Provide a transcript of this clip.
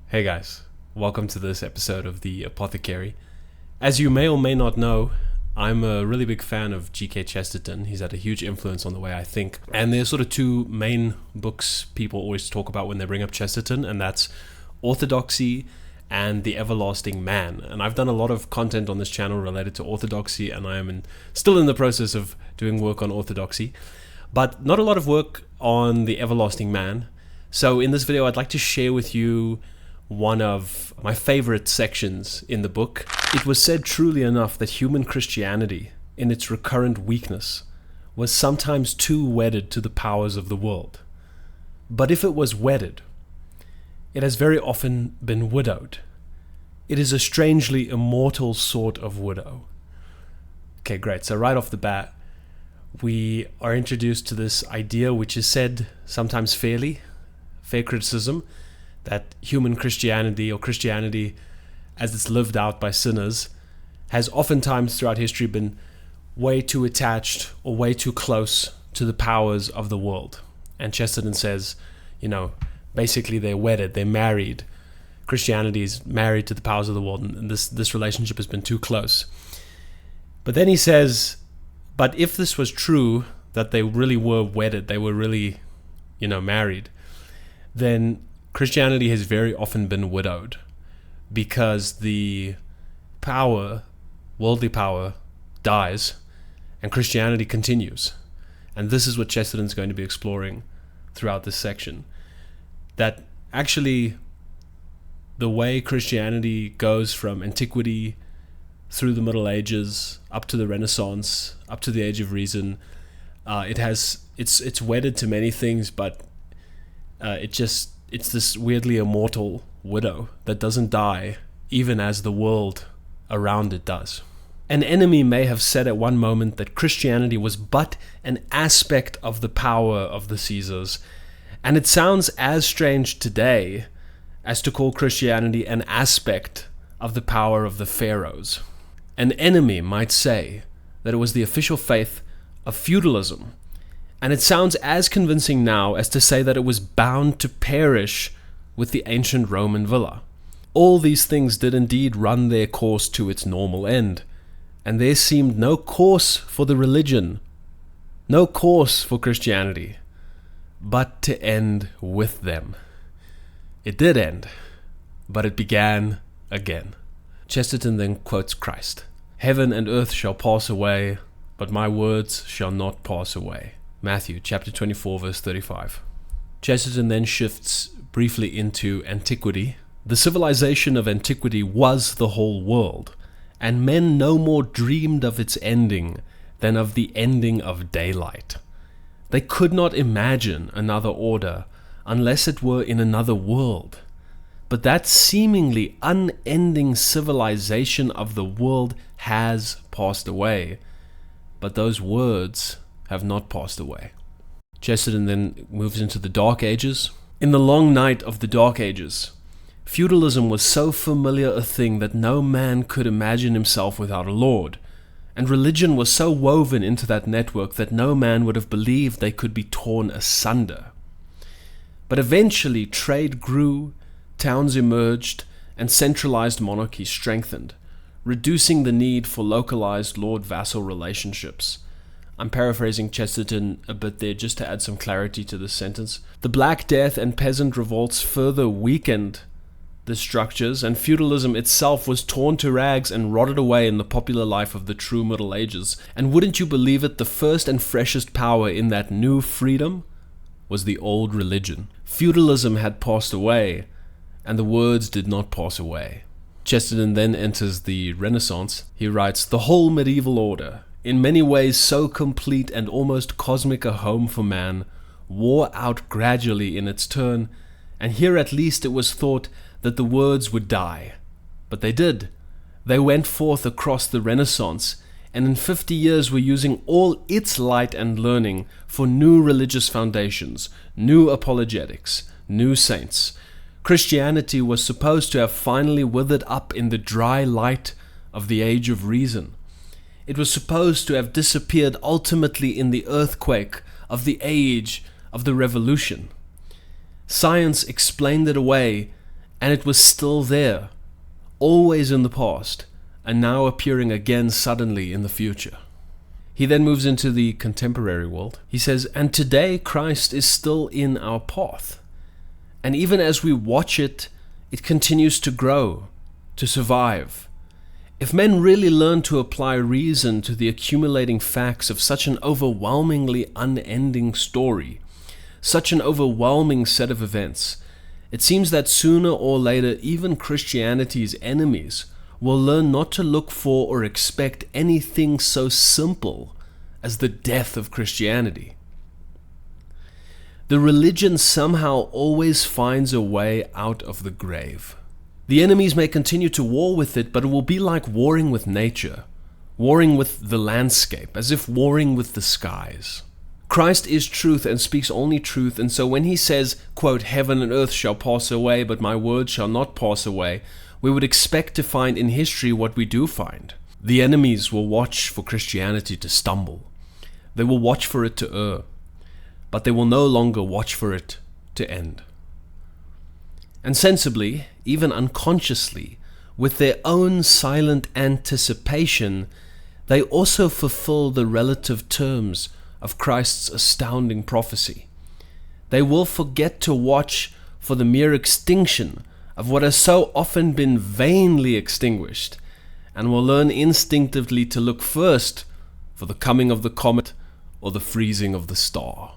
Hey guys, welcome to this episode of the Apothecary. As you may or may not know, I'm a really big fan of G.K. Chesterton. He's had a huge influence on the way I think. And there's sort of two main books people always talk about when they bring up Chesterton, and that's Orthodoxy and The Everlasting Man. And I've done a lot of content on this channel related to Orthodoxy, and I am still in the process of doing work on Orthodoxy, but not a lot of work on The Everlasting Man. So in this video, I'd like to share with you one of my favorite sections in the book. It was said truly enough that human Christianity, in its recurrent weakness, was sometimes too wedded to the powers of the world. But if it was wedded, it has very often been widowed. It is a strangely immortal sort of widow. Okay, great. So right off the bat, we are introduced to this idea, which is said sometimes fair criticism, that human Christianity, or Christianity as it's lived out by sinners, has oftentimes throughout history been way too attached or way too close to the powers of the world. And Chesterton says, basically they're wedded, they're married. Christianity is married to the powers of the world, and this relationship has been too close. But then he says, but if this was true, that they really were wedded, they were really, married, then Christianity has very often been widowed, because the power, worldly power, dies and Christianity continues. And this is what Chesterton's going to be exploring throughout this section. That actually the way Christianity goes from Antiquity through the Middle Ages, up to the Renaissance, up to the Age of Reason, it's wedded to many things, but it's this weirdly immortal widow that doesn't die, even as the world around it does. An enemy may have said at one moment that Christianity was but an aspect of the power of the Caesars, and it sounds as strange today as to call Christianity an aspect of the power of the pharaohs. An enemy might say that it was the official faith of feudalism, and it sounds as convincing now as to say that it was bound to perish with the ancient Roman villa. All these things did indeed run their course to its normal end, and there seemed no course for the religion, no course for Christianity, but to end with them. It did end, but it began again. Chesterton then quotes Christ. "Heaven and earth shall pass away, but my words shall not pass away." Matthew chapter 24 verse 35. Chesterton then shifts briefly into Antiquity. The civilization of Antiquity was the whole world, and men no more dreamed of its ending than of the ending of daylight. They could not imagine another order unless it were in another world. But that seemingly unending civilization of the world has passed away. But those words have not passed away. Chesterton then moves into the Dark Ages. In the long night of the Dark Ages, feudalism was so familiar a thing that no man could imagine himself without a lord, and religion was so woven into that network that no man would have believed they could be torn asunder. But eventually trade grew, towns emerged, and centralized monarchy strengthened, reducing the need for localized lord-vassal relationships. I'm paraphrasing Chesterton a bit there just to add some clarity to this sentence. The Black Death and peasant revolts further weakened the structures, and feudalism itself was torn to rags and rotted away in the popular life of the true Middle Ages. And wouldn't you believe it, the first and freshest power in that new freedom was the old religion. Feudalism had passed away, and the words did not pass away. Chesterton then enters the Renaissance. He writes, "The whole medieval order, in many ways so complete and almost cosmic a home for man, wore out gradually in its turn, and here at least it was thought that the words would die. But they did. They went forth across the Renaissance, and in 50 years were using all its light and learning for new religious foundations, new apologetics, new saints. Christianity was supposed to have finally withered up in the dry light of the Age of Reason. It was supposed to have disappeared ultimately in the earthquake of the age of the Revolution. Science explained it away, and it was still there, always in the past, and now appearing again suddenly in the future. He then moves into the contemporary world. He says, and today Christ is still in our path. And even as we watch it, it continues to grow, to survive. If men really learn to apply reason to the accumulating facts of such an overwhelmingly unending story, such an overwhelming set of events, it seems that sooner or later even Christianity's enemies will learn not to look for or expect anything so simple as the death of Christianity. The religion somehow always finds a way out of the grave. The enemies may continue to war with it, but it will be like warring with nature, warring with the landscape, as if warring with the skies. Christ is truth and speaks only truth, and so when he says, quote, heaven and earth shall pass away, but my word shall not pass away, we would expect to find in history what we do find. The enemies will watch for Christianity to stumble. They will watch for it to err, but they will no longer watch for it to end. And sensibly, even unconsciously, with their own silent anticipation, they also fulfill the relative terms of Christ's astounding prophecy. They will forget to watch for the mere extinction of what has so often been vainly extinguished, and will learn instinctively to look first for the coming of the comet or the freezing of the star.